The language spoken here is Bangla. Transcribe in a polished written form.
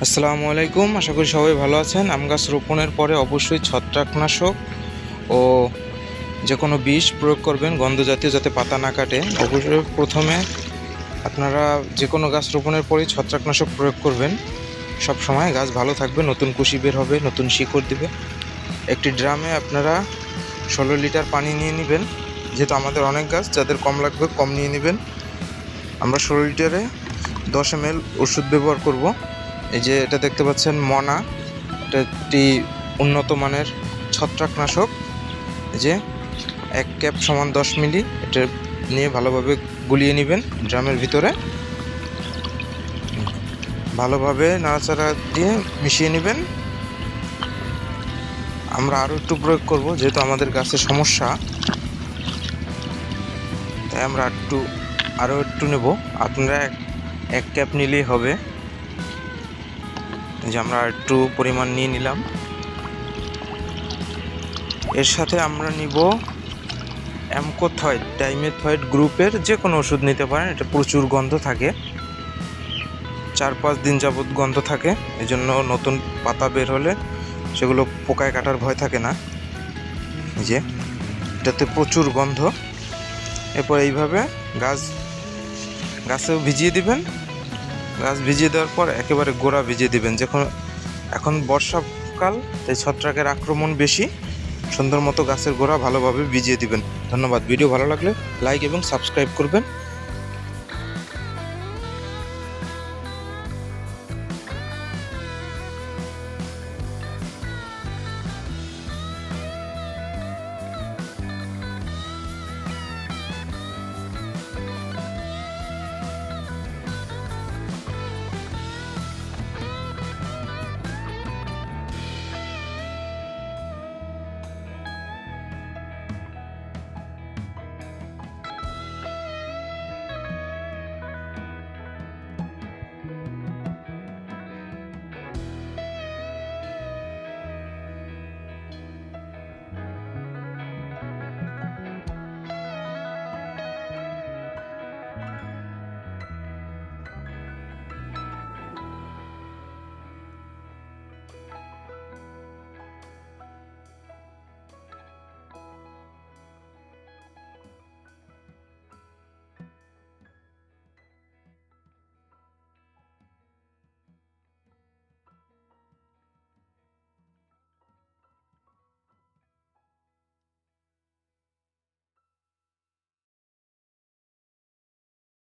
আসসালামু আলাইকুম, আশা করি সবাই ভালো আছেন। আম গাছ রোপণের পরে অবশ্যই ছত্রাকনাশক ও যে কোনো বিষ প্রয়োগ করবেন গন্ধ জাতীয়, যাতে পাতা না কাটে। অবশ্যই প্রথমে আপনারা যে কোনো গাছ রোপণের পরেই ছত্রাকনাশক প্রয়োগ করবেন। সব সময় গাছ ভালো থাকবে, নতুন কুশি বের হবে, নতুন শিকড় দিবে। একটি ড্রামে আপনারা 16 লিটার পানি নিয়ে নেবেন। যেহেতু আমাদের অনেক গাছ, যাদের কম লাগবে কম নিয়ে নেবেন। আমরা 16 লিটারে 10 ml ওষুধ ব্যবহার করব। এই যে এটা দেখতে পাচ্ছেন মনা, এটা একটি উন্নত মানের ছত্রাকনাশক। এই যে 1 ক্যাপ সমান 10 মিলি, এটা নিয়ে ভালোভাবে গুলিয়ে নেবেন ড্রামের ভিতরে, ভালোভাবে নাড়াচাড়া দিয়ে মিশিয়ে নেবেন। আমরা আরও একটু প্রয়োগ করব, যেহেতু আমাদের গাছের সমস্যা, তাই আমরা আরও একটু নেব। আপনারা 1 ক্যাপ নিলেই হবে। যে আমরা একটু পরিমাণ নিয়ে নিলাম। এর সাথে আমরা নিব অ্যামকোথয়েড, ডাইমেথয়েড গ্রুপের যে কোনো ওষুধ নিতে পারেন। এটা প্রচুর গন্ধ থাকে, 4-5 দিন যাবৎ গন্ধ থাকে। এই জন্য নতুন পাতা বের হলে সেগুলো পোকায় কাটার ভয় থাকে না। এই যে এটাতে প্রচুর গন্ধ। এরপর এইভাবে গাছেও ভিজিয়ে দিবেন। গাছ ভিজিয়ে দেওয়ার পর একেবারে গোড়া ভিজিয়ে দিবেন। এখন বর্ষাকাল, তাই ছত্রাকের আক্রমণ বেশি। সুন্দর মতো গাছের গোড়া ভালোভাবে ভিজিয়ে দিবেন। ধন্যবাদ। ভিডিও ভালো লাগলে লাইক এবং সাবস্ক্রাইব করবেন।